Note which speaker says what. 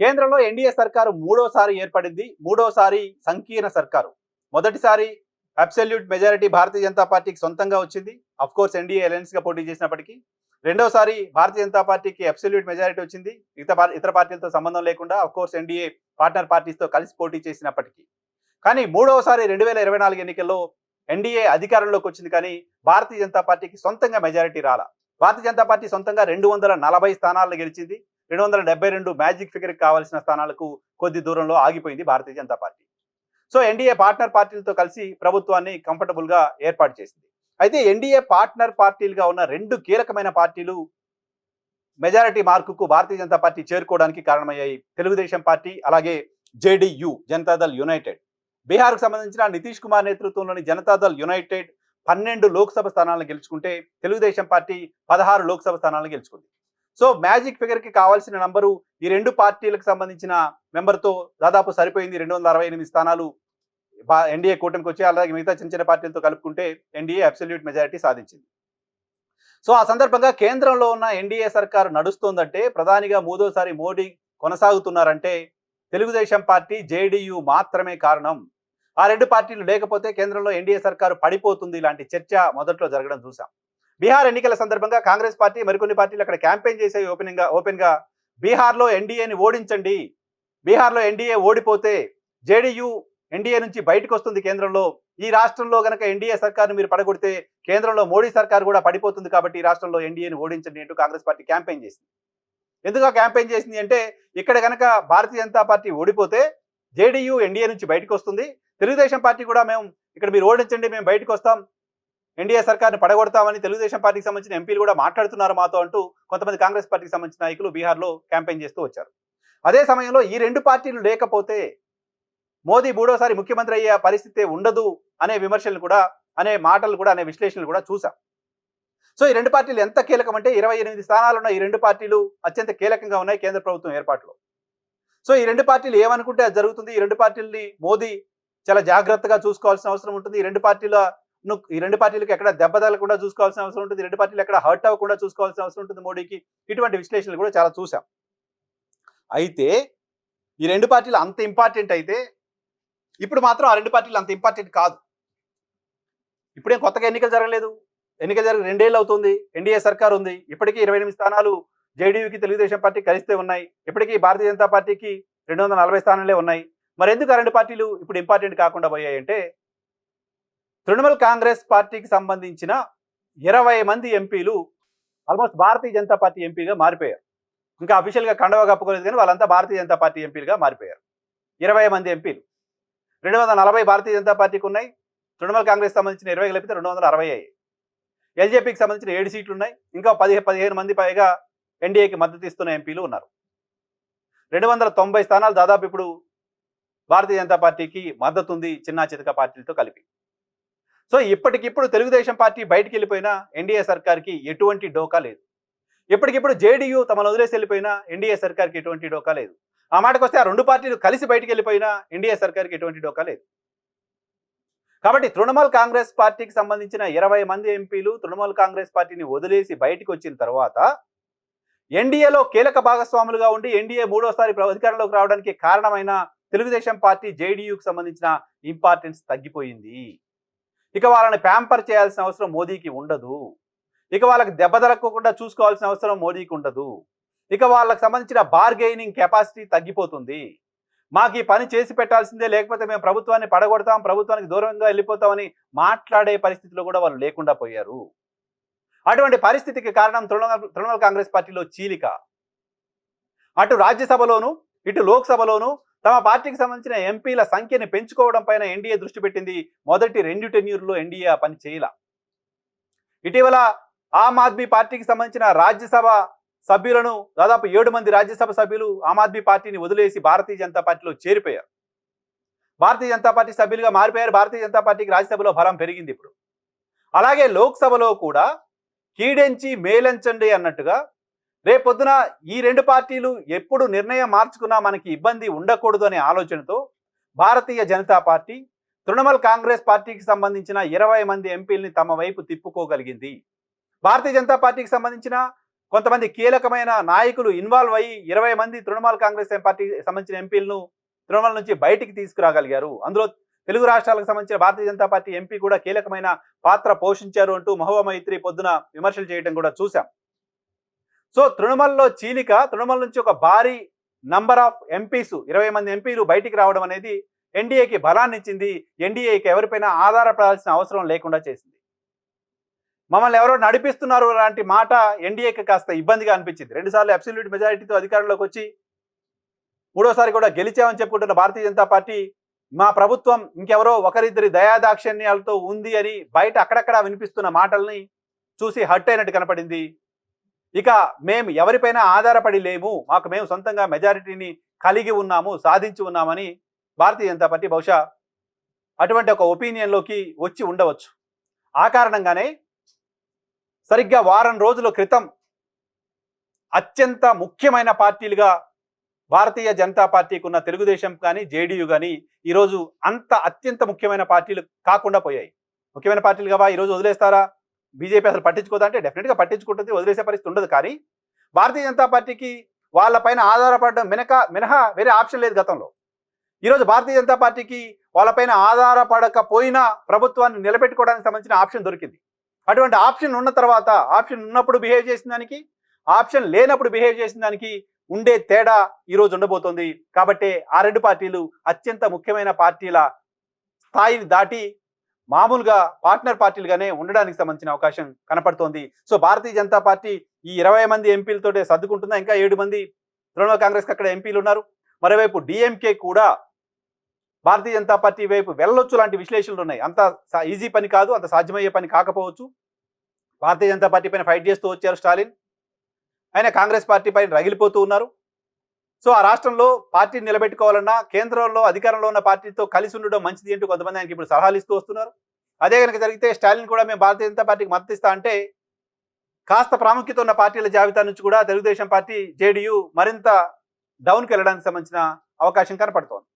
Speaker 1: కేంద్రంలో ఎన్డీఏ సర్కారు మూడోసారి ఏర్పడింది. మూడోసారి సంకీర్ణ సర్కారు. మొదటిసారి అబ్సల్యూట్ మెజారిటీ భారతీయ జనతా పార్టీకి సొంతంగా వచ్చింది. అఫ్ కోర్స్ ఎన్డీఏ అలయన్స్ గా పోటీ చేసినప్పటికీ. రెండోసారి భారతీయ జనతా పార్టీకి అబ్సల్యూట్ మెజారిటీ వచ్చింది. ఇతర పార్టీలతో సంబంధం లేకుండా అఫ్ కోర్స్ ఎన్డీఏ పార్ట్నర్ పార్టీస్తో కలిసి పోటీ చేసినప్పటికీ. కానీ మూడవసారి 2024 ఎన్నికల్లో ఎన్డీఏ అధికారంలోకి వచ్చింది. కానీ భారతీయ జనతా పార్టీకి సొంతంగా మెజారిటీ రాలా. భారతీయ జనతా పార్టీ సొంతంగా 240 స్థానాలను గెలిచింది. 272 మ్యాజిక్ ఫిగర్కి కావాల్సిన స్థానాలకు కొద్ది దూరంలో ఆగిపోయింది Bharatiya Janata party. So NDA partner పార్టీలతో కలిసి ప్రభుత్వాన్ని కంఫర్టబుల్గా ఏర్పాటు చేసింది. అయితే ఎన్డీఏ పార్ట్నర్ పార్టీలుగా ఉన్న రెండు కీలకమైన పార్టీలు మెజారిటీ మార్కుకు భారతీయ జనతా పార్టీ చేరుకోవడానికి కారణమయ్యాయి. తెలుగుదేశం పార్టీ, అలాగే జేడీయూ, జనతాదళ్ యునైటెడ్. బీహార్కు సంబంధించిన నితీష్ కుమార్ నేతృత్వంలోని జనతాదళ్ యునైటెడ్ 12 లోక్సభ స్థానాలను గెలుచుకుంటే తెలుగుదేశం పార్టీ 16 లోక్సభ స్థానాలను గెలుచుకుంది. సో మ్యాజిక్ ఫిగర్కి కావాల్సిన నంబరు ఈ రెండు పార్టీలకు సంబంధించిన మెంబర్తో దాదాపు సరిపోయింది. 268 స్థానాలు ఎన్డీఏ కూటమికి వచ్చి, అలాగే మిగతా చిన్న చిన్న పార్టీలతో కలుపుకుంటే ఎన్డీఏ అబ్సల్యూట్ మెజారిటీ సాధించింది. సో ఆ సందర్భంగా కేంద్రంలో ఉన్న ఎన్డీఏ సర్కారు నడుస్తోందంటే, ప్రధానిగా మూడోసారి మోడీ కొనసాగుతున్నారంటే తెలుగుదేశం పార్టీ, జేడీయూ మాత్రమే కారణం. ఆ రెండు పార్టీలు లేకపోతే కేంద్రంలో ఎన్డీఏ సర్కారు పడిపోతుంది. ఇలాంటి చర్చ మొదట్లో జరగడం చూసాం. బీహార్ ఎన్నికల సందర్భంగా కాంగ్రెస్ పార్టీ, మరికొన్ని పార్టీలు అక్కడ క్యాంపెయిన్ చేసే ఓపెన్గా బీహార్లో ఎన్డీఏని ఓడించండి, బీహార్లో ఎన్డీఏ ఓడిపోతే జేడీయూ ఎన్డీఏ నుంచి బయటకు వస్తుంది కేంద్రంలో, ఈ రాష్ట్రంలో గనక ఎన్డీఏ సర్కారును మీరు పడగొడితే కేంద్రంలో మోడీ సర్కారు కూడా పడిపోతుంది, కాబట్టి ఈ రాష్ట్రంలో ఎన్డీఏని ఓడించండి అంటూ కాంగ్రెస్ పార్టీ క్యాంపెయిన్ చేసింది. ఎందుకు క్యాంపెయిన్ చేసింది అంటే, ఇక్కడ గనక భారతీయ జనతా పార్టీ ఓడిపోతే జేడీయూ ఎన్డీఏ నుంచి బయటకు వస్తుంది, తెలుగుదేశం పార్టీ కూడా మేము ఇక్కడ మీరు ఓడించండి, మేము బయటకు వస్తాం, ఎన్డీఏ సర్కార్ని పడగొడతామని తెలుగుదేశం పార్టీకి సంబంధించిన ఎంపీలు కూడా మాట్లాడుతున్నారు మాతో అంటూ కొంతమంది కాంగ్రెస్ పార్టీకి సంబంధించిన నాయకులు బీహార్లో క్యాంపెయిన్ చేస్తూ వచ్చారు. అదే సమయంలో ఈ రెండు పార్టీలు లేకపోతే మోదీ మూడోసారి ముఖ్యమంత్రి అయ్యే పరిస్థితి ఉండదు అనే విమర్శలు కూడా, అనే మాటలు కూడా, అనే విశ్లేషణలు కూడా చూసాం. సో ఈ రెండు పార్టీలు ఎంత కీలకం అంటే 28 స్థానాలున్న ఈ రెండు పార్టీలు అత్యంత కీలకంగా ఉన్నాయి కేంద్ర ప్రభుత్వం ఏర్పాటులో. సో ఈ రెండు పార్టీలు ఏమనుకుంటే అది జరుగుతుంది. ఈ రెండు పార్టీలని మోదీ చాలా జాగ్రత్తగా చూసుకోవాల్సిన అవసరం ఉంటుంది. ఈ రెండు పార్టీలకు ఎక్కడ దెబ్బ తగలకుండా చూసుకోవాల్సిన అవసరం ఉంటుంది. ఈ రెండు పార్టీలు ఎక్కడ హర్ట్ అవ్వకుండా చూసుకోవాల్సిన అవసరం ఉంటుంది మోడీకి. ఇటువంటి విశ్లేషణలు కూడా చాలా చూసాం. అయితే ఈ రెండు పార్టీలు అంత ఇంపార్టెంట్ అయితే ఇప్పుడు మాత్రం ఆ రెండు పార్టీలు అంత ఇంపార్టెంట్ కాదు. ఇప్పుడేం కొత్తగా ఎన్నికలు జరగలేదు. ఎన్నికలు జరిగి 2 ఏళ్ళు అవుతుంది. ఎన్డీఏ సర్కార్ ఉంది. ఇప్పటికీ 28 స్థానాలు జేడీయూకి, తెలుగుదేశం పార్టీ కలిస్తే ఉన్నాయి. ఇప్పటికీ భారతీయ జనతా పార్టీకి 240 స్థానాలే ఉన్నాయి. మరి ఎందుకు ఆ రెండు పార్టీలు ఇప్పుడు ఇంపార్టెంట్ కాకుండా పోయాయంటే, తృణమూల్ కాంగ్రెస్ పార్టీకి సంబంధించిన 20 మంది ఎంపీలు ఆల్మోస్ట్ భారతీయ జనతా పార్టీ ఎంపీగా మారిపోయారు. ఇంకా అఫీషియల్గా కండవా కప్పుకోలేదు, కానీ వాళ్ళంతా భారతీయ జనతా పార్టీ ఎంపీలుగా మారిపోయారు. 20 మంది ఎంపీలు. 240 భారతీయ జనతా పార్టీకి ఉన్నాయి. తృణమూల్ కాంగ్రెస్ సంబంధించిన 20 కలిపితే 260 అయ్యాయి. ఎల్జేపీకి సంబంధించిన 7 సీట్లు ఉన్నాయి. ఇంకా 15 మంది పైగా ఎన్డీఏకి మద్దతు ఇస్తున్న ఎంపీలు ఉన్నారు. 290 స్థానాలు దాదాపు ఇప్పుడు భారతీయ జనతా పార్టీకి మద్దతు ఉంది, చిన్న చితక పార్టీలతో కలిపి. సో ఇప్పటికిప్పుడు తెలుగుదేశం పార్టీ బయటికి వెళ్ళిపోయినా ఎన్డీఏ సర్కార్కి ఎటువంటి డోకా లేదు. ఇప్పటికిప్పుడు జేడీయూ తమను వదిలేసి వెళ్ళిపోయినా ఎన్డీఏ సర్కార్కి ఎటువంటి డోకా లేదు. ఆ మాటకు వస్తే ఆ రెండు పార్టీలు కలిసి బయటికి వెళ్ళిపోయినా ఎన్డీఏ సర్కార్కి ఎటువంటి డోకా లేదు. కాబట్టి తృణమూల్ కాంగ్రెస్ పార్టీకి సంబంధించిన 20 మంది ఎంపీలు తృణమూల్ కాంగ్రెస్ పార్టీని వదిలేసి బయటకు వచ్చిన తర్వాత ఎన్డీఏలో కీలక భాగస్వాములుగా ఉండి ఎన్డీఏ మూడోసారి అధికారంలోకి రావడానికి కారణమైన తెలుగుదేశం పార్టీ, జేడీయూకి సంబంధించిన ఇంపార్టెన్స్ తగ్గిపోయింది. ఇక వాళ్ళని ప్యాంపర్ చేయాల్సిన అవసరం మోదీకి ఉండదు. ఇక వాళ్ళకి దెబ్బ తలగకుండా చూసుకోవాల్సిన అవసరం మోదీకి ఉండదు. ఇక వాళ్ళకి సంబంధించిన బార్గెయినింగ్ కెపాసిటీ తగ్గిపోతుంది. మాకు ఈ పని చేసి పెట్టాల్సిందే, లేకపోతే మేము ప్రభుత్వాన్ని పడగొడతాం, ప్రభుత్వానికి దూరంగా వెళ్ళిపోతామని మాట్లాడే పరిస్థితిలో కూడా వాళ్ళు లేకుండా పోయారు. అటువంటి పరిస్థితికి కారణం తృణమూల్ కాంగ్రెస్ పార్టీలో చీలిక. అటు రాజ్యసభలోను, ఇటు లోక్సభలోను తమ పార్టీకి సంబంధించిన ఎంపీల సంఖ్యని పెంచుకోవడం పైన ఎన్డీఏ దృష్టి పెట్టింది. మొదటి 2 టెన్యూర్లో ఎన్డీఏ ఆ పని చేయాల. ఇటీవల ఆమ్ ఆద్మీ పార్టీకి సంబంధించిన రాజ్యసభ సభ్యులను దాదాపు 7 మంది రాజ్యసభ సభ్యులు ఆమ్ ఆద్మీ పార్టీని వదిలేసి భారతీయ జనతా పార్టీలో చేరిపోయారు. భారతీయ జనతా పార్టీ సభ్యులుగా మారిపోయారు. భారతీయ జనతా పార్టీకి రాజ్యసభలో బలం పెరిగింది ఇప్పుడు. అలాగే లోక్సభలో కూడా కీడెంచి మేలంచండి అన్నట్టుగా రేపొద్దున ఈ రెండు పార్టీలు ఎప్పుడు నిర్ణయం మార్చుకున్నా మనకి ఇబ్బంది ఉండకూడదు అనే ఆలోచనతో భారతీయ జనతా పార్టీ తృణమూల్ కాంగ్రెస్ పార్టీకి సంబంధించిన 20 మంది ఎంపీలని తమ వైపు తిప్పుకోగలిగింది. భారతీయ జనతా పార్టీకి సంబంధించిన కొంతమంది కీలకమైన నాయకులు ఇన్వాల్వ్ అయ్యి 20 మంది తృణమూల్ కాంగ్రెస్ పార్టీ సంబంధించిన ఎంపీలను తృణమూల్ నుంచి బయటికి తీసుకురాగలిగారు. అందులో తెలుగు రాష్ట్రాలకు సంబంధించిన భారతీయ జనతా పార్టీ ఎంపీ కూడా కీలకమైన పాత్ర పోషించారు అంటూ మహబూబా మైత్రి పొద్దున విమర్శలు చేయడం కూడా చూసాం. సో తృణమూల్లో చీలిక, తృణమూల్ నుంచి ఒక భారీ నంబర్ ఆఫ్ ఎంపీస్ 20 మంది ఎంపీలు బయటికి రావడం అనేది ఎన్డీఏకి బలాన్ని ఇచ్చింది. ఎన్డీఏకి ఎవరిపైనా ఆధారపడాల్సిన అవసరం లేకుండా చేసింది. మమ్మల్ని ఎవరో నడిపిస్తున్నారు లాంటి మాట ఎన్డీఏకి కాస్త ఇబ్బందిగా అనిపించింది. 2 సార్లు అబ్సల్యూట్ మెజారిటీతో అధికారంలోకి వచ్చి మూడోసారి కూడా గెలిచామని చెప్పుకుంటున్న భారతీయ జనతా పార్టీ మా ప్రభుత్వం ఇంకెవరో ఒకరిద్దరి దయాదాక్షిణ్యాలతో ఉంది అని బయట అక్కడక్కడ వినిపిస్తున్న మాటల్ని చూసి హర్ట్ అయినట్టు కనపడింది. ఇక మేము ఎవరిపైన ఆధారపడి లేము, మేము సొంతంగా మెజారిటీని కలిగి ఉన్నాము, సాధించి ఉన్నామని భారతీయ జనతా పార్టీ బహుశా అటువంటి ఒక ఒపీనియన్లోకి వచ్చి ఉండవచ్చు. ఆ కారణంగానే సరిగ్గా వారం రోజుల క్రితం అత్యంత ముఖ్యమైన పార్టీలుగా భారతీయ జనతా పార్టీకి ఉన్న తెలుగుదేశం కానీ జేడీయూ కానీ ఈరోజు అత్యంత ముఖ్యమైన పార్టీలు కాకుండా పోయాయి. ముఖ్యమైన పార్టీలు కావా ఈరోజు వదిలేస్తారా? బీజేపీ అసలు పట్టించుకోదా అంటే డెఫినెట్గా పట్టించుకుంటుంది, వదిలేసే పరిస్థితి ఉండదు. కానీ భారతీయ జనతా పార్టీకి వాళ్ళపైన ఆధారపడడం మినహా వేరే ఆప్షన్ లేదు గతంలో. ఈరోజు భారతీయ జనతా పార్టీకి వాళ్ళపైన ఆధారపడకపోయినా ప్రభుత్వాన్ని నిలబెట్టుకోవడానికి సంబంధించిన ఆప్షన్ దొరికింది. అటువంటి ఆప్షన్ ఉన్న తర్వాత, ఆప్షన్ ఉన్నప్పుడు బిహేవ్ చేసిన దానికి, ఆప్షన్ లేనప్పుడు బిహేవ్ చేసిన దానికి ఉండే తేడా ఈరోజు ఉండబోతోంది. కాబట్టి ఆ 2 పార్టీలు అత్యంత ముఖ్యమైన పార్టీల స్థాయిని దాటి మామూలుగా పార్ట్నర్ పార్టీలుగానే ఉండడానికి సంబంధించిన అవకాశం కనపడుతోంది. సో భారతీయ జనతా పార్టీ ఈ 20 మంది ఎంపీలతోటే సర్దుకుంటుందా? ఇంకా 7 మంది తృణమూల్ కాంగ్రెస్కి అక్కడ ఎంపీలు ఉన్నారు. మరోవైపు డిఎంకే కూడా భారతీయ జనతా పార్టీ వైపు వెళ్ళొచ్చు లాంటి విశ్లేషణలు ఉన్నాయి. అంత ఈజీ పని కాదు, అంత సాధ్యమయ్యే పని కాకపోవచ్చు. భారతీయ జనతా పార్టీ పైన ఫైట్ చేస్తూ వచ్చారు స్టాలిన్. ఆయన కాంగ్రెస్ పార్టీ పైన రగిలిపోతూ ఉన్నారు. సో ఆ రాష్ట్రంలో పార్టీని నిలబెట్టుకోవాలన్నా కేంద్రంలో అధికారంలో ఉన్న పార్టీతో కలిసి ఉండడం మంచిది అంటూ కొంతమంది ఆయనకి ఇప్పుడు సలహాలు ఇస్తూ వస్తున్నారు. అదే కనుక జరిగితే స్టాలిన్ కూడా మేము భారతీయ జనతా పార్టీకి మద్దతు ఇస్తా అంటే కాస్త ప్రాముఖ్యత ఉన్న పార్టీల జాబితా నుంచి కూడా తెలుగుదేశం పార్టీ జేడీయూ మరింత డౌన్కి వెళ్ళడానికి సంబంధించిన అవకాశం కనపడుతోంది.